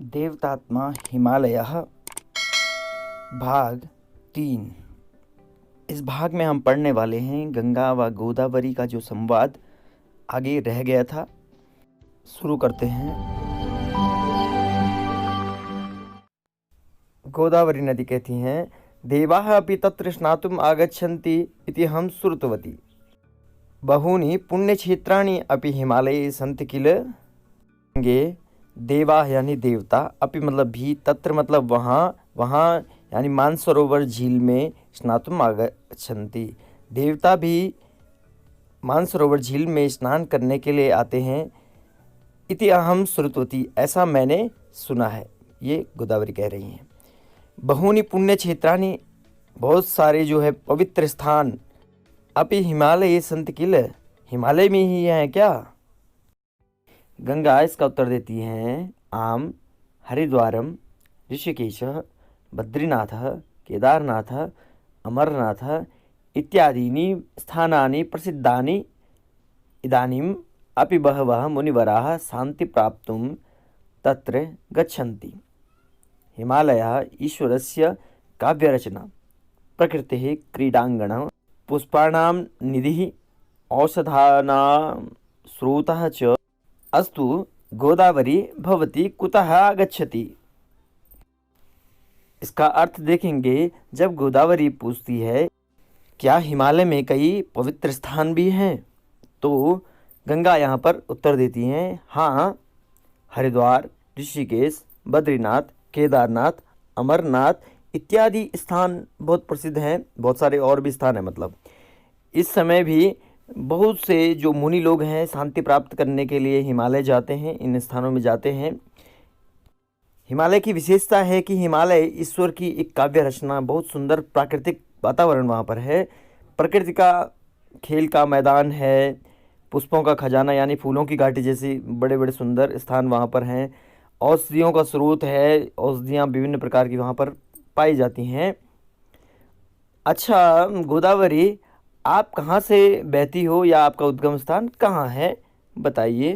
देवतात्मा हिमालयः भाग 3। इस भाग में हम पढ़ने वाले हैं गंगा व गोदावरी का जो संवाद आगे रह गया था। शुरू करते हैं। गोदावरी नदी कहती हैं, देवाः अपि तत्र स्नातुम् आगच्छन्ति इति अहं श्रुतवती। बहूनि पुण्यक्षेत्राणि अपि हिमालये सन्ति किल। देवा यानी देवता, अपि मतलब भी, तत्र मतलब वहाँ यानी मानसरोवर झील में स्नातुम आगच्छन्ति, देवता भी मानसरोवर झील में स्नान करने के लिए आते हैं। इति अहम श्रुतवती, ऐसा मैंने सुना है। ये गोदावरी कह रही हैं। बहूनि पुण्य क्षेत्राणि, बहुत सारे जो है पवित्र स्थान, अपि हिमालय संत किल, हिमालय में ही हैं क्या। गंगा इसका उत्तर देती हैं, आम हरिद्वारम ऋषिकेश बद्रीनाथ केदारनाथ अमरनाथ इत्यादीनि स्थानानि प्रसिद्धानि। इदानीम् अपि बहवः मुनिवराः शान्ति प्राप्तुं तत्र गच्छन्ति। हिमालयः ईश्वरस्य काव्यरचना, प्रकृतेः क्रीडाङ्गणः, पुष्पाणां निधिः, औषधानां स्रोतः च अस्तु। गोदावरी भवती कुतः आगच्छति। इसका अर्थ देखेंगे। जब गोदावरी पूछती है क्या हिमालय में कई पवित्र स्थान भी हैं, तो गंगा यहाँ पर उत्तर देती हैं, हाँ, हरिद्वार ऋषिकेश बद्रीनाथ केदारनाथ अमरनाथ इत्यादि स्थान बहुत प्रसिद्ध हैं। बहुत सारे और भी स्थान हैं। मतलब इस समय भी बहुत से जो मुनि लोग हैं शांति प्राप्त करने के लिए हिमालय जाते हैं, इन स्थानों में जाते हैं। हिमालय की विशेषता है कि हिमालय ईश्वर की एक काव्य रचना, बहुत सुंदर प्राकृतिक वातावरण वहाँ पर है। प्रकृति का खेल का मैदान है, पुष्पों का खजाना यानी फूलों की घाटी जैसी बड़े बड़े सुंदर स्थान वहाँ पर हैं। औषधियों का स्रोत है, औषधियाँ विभिन्न प्रकार की वहाँ पर पाई जाती हैं। अच्छा गोदावरी, आप कहाँ से बहती हो या आपका उद्गम स्थान कहाँ है, बताइए।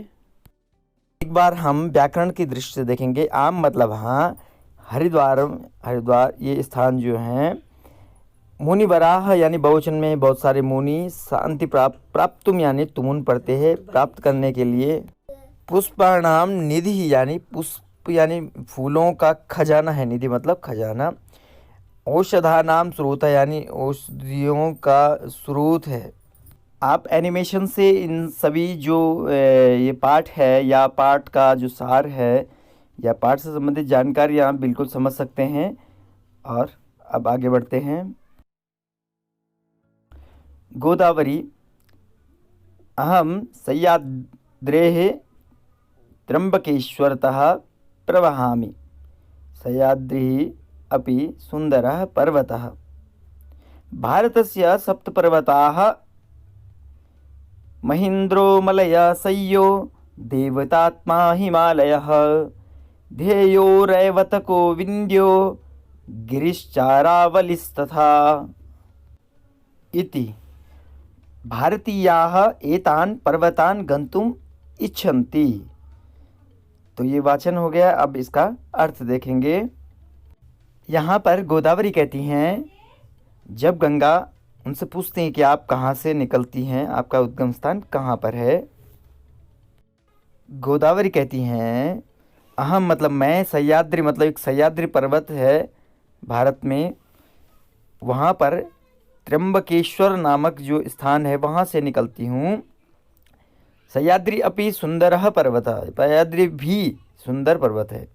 एक बार हम व्याकरण की दृष्टि से देखेंगे। आम मतलब हाँ, हरिद्वार ये स्थान जो हैं, मुनिवराह यानी बहुवचन में बहुत सारे मुनि, शांति प्राप्तुम यानी तुमुन पढ़ते हैं, प्राप्त करने के लिए, पुष्पाणाम निधि यानी पुष्प यानी फूलों का खजाना है, निधि मतलब खजाना, औषधा नाम स्रोत है यानी औषधियों का स्रोत है। आप एनिमेशन से इन सभी जो ये पाठ है या पाठ का जो सार है या पाठ से संबंधित जानकारी आप बिल्कुल समझ सकते हैं। और अब आगे बढ़ते हैं। गोदावरी, अहम सह्याद्रेः त्र्यंबकेश्वरतः प्रवहामि। सह्याद्रिः अपि सुंदरः पर्वतः। भारतस्य सप्तपर्वताः महीन्द्रोमलयसय्यो देवतात्मा हिमालयः। ध्येयोरैवतको विन्ध्यो गिरिश्चारावलिस्तथा इति। भारतीयाः एतान् पर्वतान् गन्तुम् इच्छन्ति। तो ये वाचन हो गया। अब इसका अर्थ देखेंगे। यहाँ पर गोदावरी कहती हैं, जब गंगा उनसे पूछती हैं कि आप कहाँ से निकलती हैं, आपका उद्गम स्थान कहाँ पर है, गोदावरी कहती हैं, अहम मतलब मैं, सह्याद्री मतलब एक सह्याद्री पर्वत है भारत में, वहाँ पर त्र्यंबकेश्वर नामक जो स्थान है वहाँ से निकलती हूँ। सह्याद्री अपि सुंदरः पर्वतः, सह्याद्री भी सुंदर पर्वत है।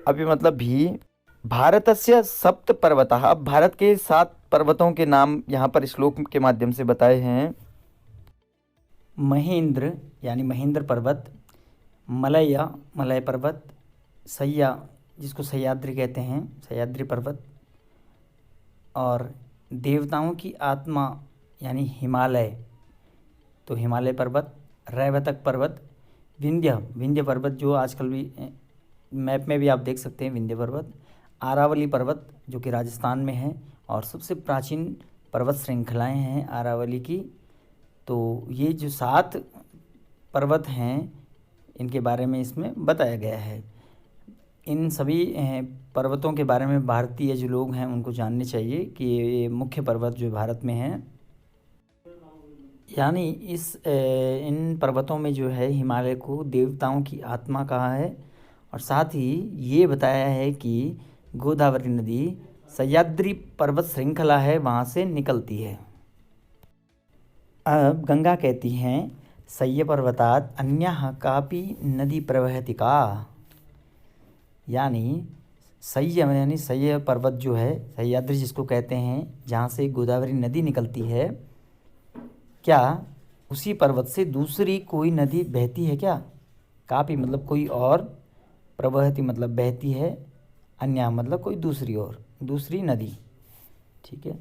अभी मतलब भी। भारतस्य सप्त पर्वतः, अब भारत के 7 पर्वतों के नाम यहाँ पर श्लोक के माध्यम से बताए हैं। महेंद्र यानी महेंद्र पर्वत, मलय पर्वत, सह्या जिसको सह्याद्री कहते हैं, सह्याद्री पर्वत, और देवताओं की आत्मा यानी हिमालय, तो हिमालय पर्वत, रैवतक पर्वत, विंध्य पर्वत जो आजकल भी मैप में भी आप देख सकते हैं, विंध्य पर्वत, आरावली पर्वत जो कि राजस्थान में है, और सबसे प्राचीन पर्वत श्रृंखलाएं हैं आरावली की। तो ये जो 7 पर्वत हैं इनके बारे में इसमें बताया गया है। इन सभी पर्वतों के बारे में भारतीय जो लोग हैं उनको जानने चाहिए कि ये मुख्य पर्वत जो भारत में हैं, यानी इन पर्वतों में जो है हिमालय को देवताओं की आत्मा कहा है। और साथ ही ये बताया है कि गोदावरी नदी सह्याद्री पर्वत श्रृंखला है, वहाँ से निकलती है। अब गंगा कहती हैं सह्य पर्वतात् अन्यः कापि नदी प्रवहति का, यानी सह्य पर्वत जो है, सह्याद्री जिसको कहते हैं, जहाँ से गोदावरी नदी निकलती है, क्या उसी पर्वत से दूसरी कोई नदी बहती है क्या? कापि मतलब कोई और, प्रवहति मतलब बहती है, अन्य मतलब कोई दूसरी और, दूसरी नदी। ठीक है,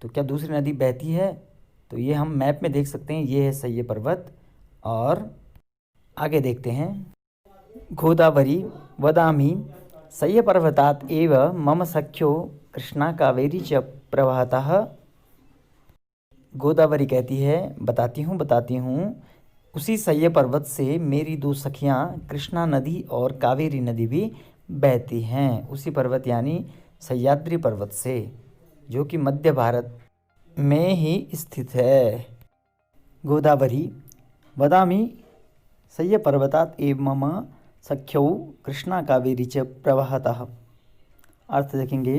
तो क्या दूसरी नदी बहती है? तो ये हम मैप में देख सकते हैं, ये है सह्य पर्वत। और आगे देखते हैं, गोदावरी वदामि सह्य पर्वतात् एव मम सख्यो कृष्णा कावेरी च प्रवहतः। गोदावरी कहती है बताती हूँ उसी सह्य पर्वत से मेरी दो सखियाँ कृष्णा नदी और कावेरी नदी भी बहती हैं। उसी पर्वत यानी सह्याद्री पर्वत से, जो कि मध्य भारत में ही स्थित है। गोदावरी वदामि सह्य पर्वतात् एव मम सख्यौ कृष्णा कावेरी च प्रवहतः। अर्थ देखेंगे,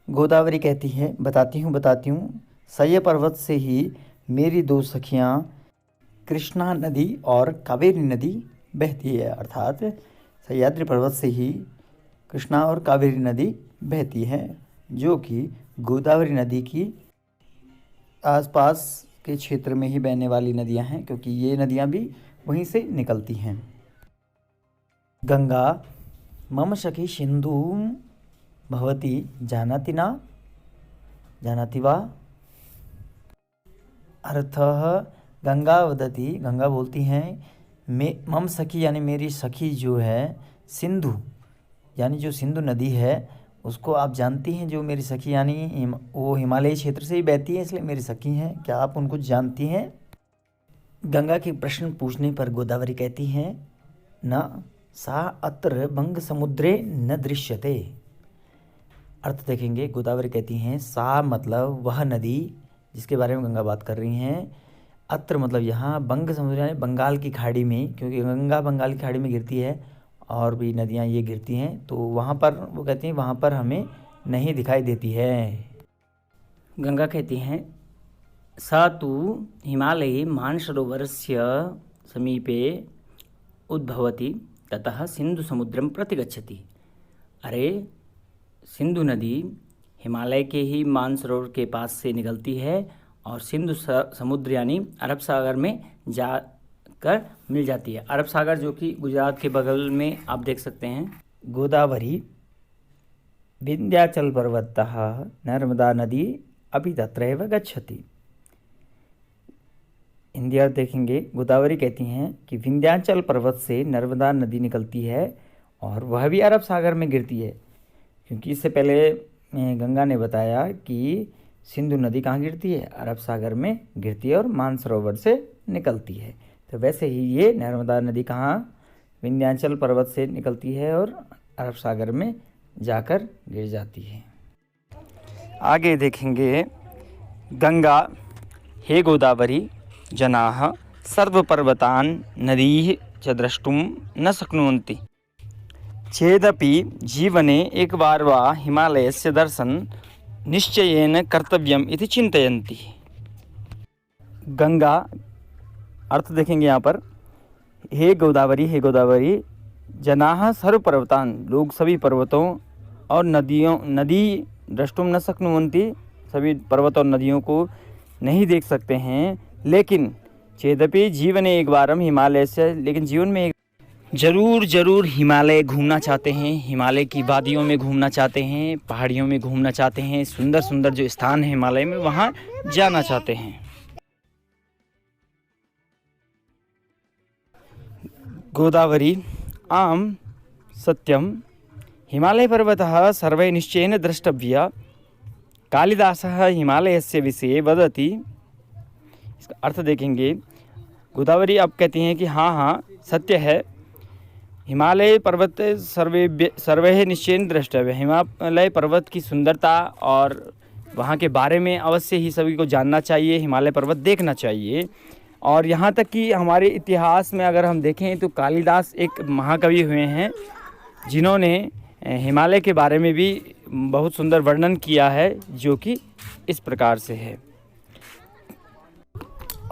गोदावरी कहती है बताती हूँ सह्य पर्वत से ही मेरी दो सखियाँ कृष्णा नदी और कावेरी नदी बहती है। अर्थात सह्याद्री पर्वत से ही कृष्णा और कावेरी नदी बहती है, जो कि गोदावरी नदी की आसपास के क्षेत्र में ही बहने वाली नदियां हैं, क्योंकि ये नदियां भी वहीं से निकलती हैं। गंगा मम सखी सिंधुं भवती जानाति ना, जानाति वा। अर्थः गंगा वदती, गंगा बोलती हैं मम सखी यानी मेरी सखी जो है, सिंधु यानी जो सिंधु नदी है उसको आप जानती हैं। जो मेरी सखी यानी वो हिमालय क्षेत्र से ही बहती है, इसलिए मेरी सखी हैं। क्या आप उनको जानती हैं? गंगा के प्रश्न पूछने पर गोदावरी कहती हैं न सा अत्र बंग समुद्रे न दृश्यते। अर्थ देखेंगे, गोदावरी कहती हैं सा मतलब वह नदी जिसके बारे में गंगा बात कर रही हैं, अत्र मतलब यहाँ, बंग समुद्र यानी बंगाल की खाड़ी में, क्योंकि गंगा बंगाल की खाड़ी में गिरती है और भी नदियाँ ये गिरती हैं, तो वहाँ पर वो कहती हैं वहाँ पर हमें नहीं दिखाई देती है। गंगा कहती हैं सा तु हिमालये मानसरोवरस्य समीपे उद्भवति ततः सिंधु समुद्रम प्रति गच्छति। अरे सिंधु नदी हिमालय के ही मानसरोवर के पास से निकलती है और सिंधु समुद्र यानी अरब सागर में जाकर मिल जाती है। अरब सागर जो कि गुजरात के बगल में आप देख सकते हैं। गोदावरी विंध्याचल पर्वतः नर्मदा नदी अपि तत्रैव गच्छति। हिंदी अर्थ देखेंगे, गोदावरी कहती हैं कि विंध्याचल पर्वत से नर्मदा नदी निकलती है और वह भी अरब सागर में गिरती है, क्योंकि इससे पहले गंगा ने बताया कि सिंधु नदी कहाँ गिरती है, अरब सागर में गिरती है और मानसरोवर से निकलती है। तो वैसे ही ये नर्मदा नदी कहाँ, विंध्याचल पर्वत से निकलती है और अरब सागर में जाकर गिर जाती है। आगे देखेंगे, गंगा हे गोदावरी जनाः सर्वपर्वतान् नदीः च द्रष्टुं न शक्नुवन्ति चेदपि जीवने एकवार वा हिमालयस्य दर्शन निश्चयेन कर्तव्यम इति चिंतयन्ति। गंगा अर्थ देखेंगे यहाँ पर, हे गोदावरी जनाः सर्वपर्वतान्, लोग सभी पर्वतों और नदी द्रष्टुम न शक्नुवन्ति, सभी पर्वत और नदियों को नहीं देख सकते हैं, लेकिन चेदपि जीवने एक बारम हिमालय से, लेकिन जीवन में ज़रूर हिमालय घूमना चाहते हैं, हिमालय की वादियों में घूमना चाहते हैं, पहाड़ियों में घूमना चाहते हैं, सुंदर जो स्थान है हिमालय में वहाँ जाना चाहते हैं। गोदावरी आम सत्यम हिमालय पर्वतः सर्वै निश्चयेन द्रष्टव्य कालिदासः हिमालयस्य विषये वदति। इसका अर्थ देखेंगे, गोदावरी अब कहती हैं कि हाँ सत्य है, हिमालय पर्वत सर्वे निश्चयेन द्रष्टव्य। हिमालय पर्वत की सुंदरता और वहाँ के बारे में अवश्य ही सभी को जानना चाहिए, हिमालय पर्वत देखना चाहिए। और यहाँ तक कि हमारे इतिहास में अगर हम देखें तो कालिदास एक महाकवि हुए हैं जिन्होंने हिमालय के बारे में भी बहुत सुंदर वर्णन किया है, जो कि इस प्रकार से है।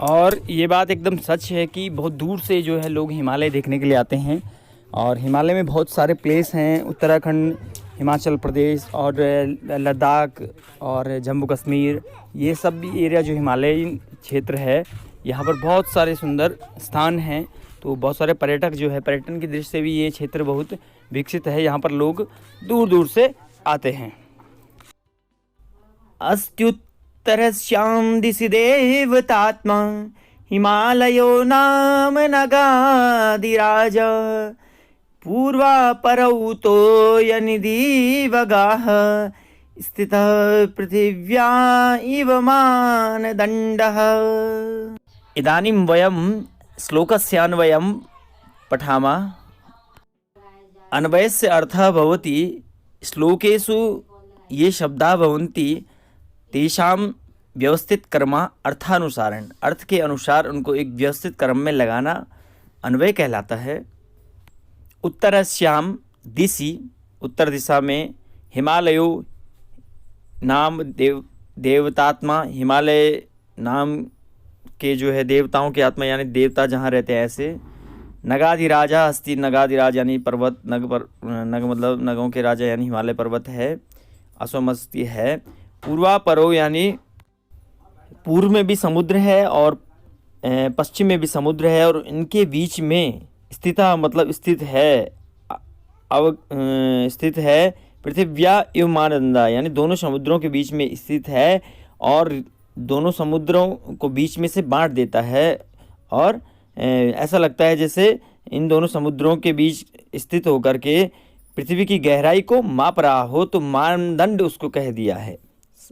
और ये बात एकदम सच है कि बहुत दूर से जो है लोग हिमालय देखने के लिए आते हैं। और हिमालय में बहुत सारे प्लेस हैं, उत्तराखंड, हिमाचल प्रदेश और लद्दाख और जम्मू कश्मीर, ये सब भी एरिया जो हिमालयी क्षेत्र है, यहाँ पर बहुत सारे सुंदर स्थान हैं। तो बहुत सारे पर्यटक जो है, पर्यटन की दृष्टि से भी ये क्षेत्र बहुत विकसित है, यहाँ पर लोग दूर दूर से आते हैं। अस्त्युत्तरस्यां दिशि देवतात्मा हिमालयो नाम नगाधिराज पूर्वापरौ तोयनिधिवगाः स्थितः पृथिव्या इव मानदण्डः। इदानीं वयं श्लोकस्यान्वयं पठामः। अन्वयस्य अर्थः भवति श्लोकेषु ये शब्दाः भवन्ति तेषां व्यवस्थित कर्म अर्थानुसारेण, अर्थ के अनुसार उनको एक व्यवस्थित क्रम में लगाना अन्वय कहलाता है। उत्तरस्यां दिशि, उत्तर दिशा में, हिमालयो नाम देवतात्मा, हिमालय नाम के जो है देवताओं की आत्मा यानी देवता जहाँ रहते हैं ऐसे। नगाधिराजा अस्ति, नगाधिराज यानी पर्वत, नग मतलब नगों के राजा यानी हिमालय पर्वत है। असोमस्ति है। पूर्वापरो यानी पूर्व में भी समुद्र है और पश्चिम में भी समुद्र है और इनके बीच में स्थिता मतलब स्थित है, स्थित है। पृथिव्या एवं मानदंडा यानी दोनों समुद्रों के बीच में स्थित है और दोनों समुद्रों को बीच में से बांट देता है। और ऐसा लगता है जैसे इन दोनों समुद्रों के बीच स्थित होकर के पृथ्वी की गहराई को माप रहा हो, तो मानदंड उसको कह दिया है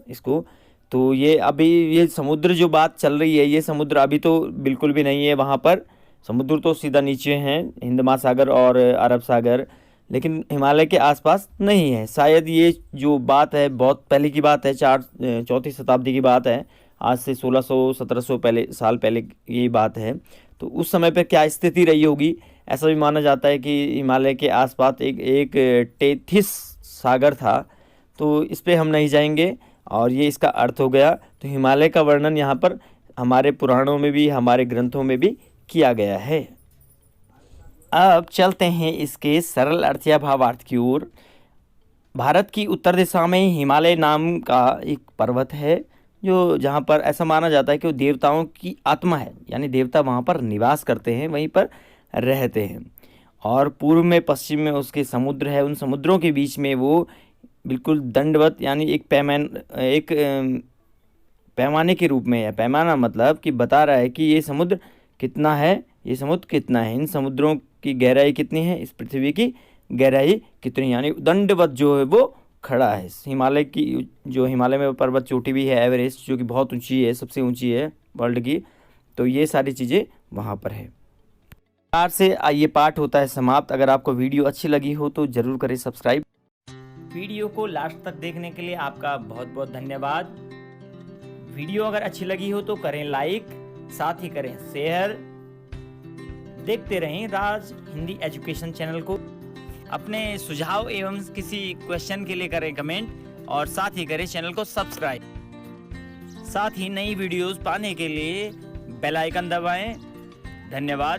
इसको। तो ये अभी ये समुद्र जो बात चल रही है, ये समुद्र अभी तो बिल्कुल भी नहीं है वहाँ पर। समुद्र तो सीधा नीचे हैं, हिंद महासागर और अरब सागर, लेकिन हिमालय के आसपास नहीं है। शायद ये जो बात है बहुत पहले की बात है, चौथी शताब्दी की बात है, आज से 1600-1700 साल पहले ये बात है। तो उस समय पर क्या स्थिति रही होगी, ऐसा भी माना जाता है कि हिमालय के आसपास एक टेथिस सागर था। तो इस पर हम नहीं जाएंगे और ये इसका अर्थ हो गया। तो हिमालय का वर्णन यहाँ पर हमारे पुराणों में भी, हमारे ग्रंथों में भी किया गया है। अब चलते हैं इसके सरल अर्थ या भावार्थ की ओर। भारत की उत्तर दिशा में हिमालय नाम का एक पर्वत है, जो जहाँ पर ऐसा माना जाता है कि वो देवताओं की आत्मा है, यानी देवता वहाँ पर निवास करते हैं, वहीं पर रहते हैं। और पूर्व में पश्चिम में उसके समुद्र है, उन समुद्रों के बीच में वो बिल्कुल दंडवत यानी एक पैमाने के रूप में है। पैमाना मतलब कि बता रहा है कि ये समुद्र कितना है, ये समुद्र कितना है, इन समुद्रों की गहराई कितनी है, इस पृथ्वी की गहराई कितनी, यानी दंडवत जो है वो खड़ा है। हिमालय की जो हिमालय में पर्वत चोटी भी है एवरेस्ट, जो कि बहुत ऊंची है, सबसे ऊंची है वर्ल्ड की। तो ये सारी चीज़ें वहाँ पर है। प्रकार से ये पाठ होता है समाप्त। अगर आपको वीडियो अच्छी लगी हो तो ज़रूर करें सब्सक्राइब। वीडियो को लास्ट तक देखने के लिए आपका बहुत बहुत धन्यवाद। वीडियो अगर अच्छी लगी हो तो करें लाइक, साथ ही करें शेयर। देखते रहें राज हिंदी एजुकेशन चैनल को। अपने सुझाव एवं किसी क्वेश्चन के लिए करें कमेंट और साथ ही करें चैनल को सब्सक्राइब। साथ ही नई वीडियोस पाने के लिए बेल आइकन दबाएं। धन्यवाद।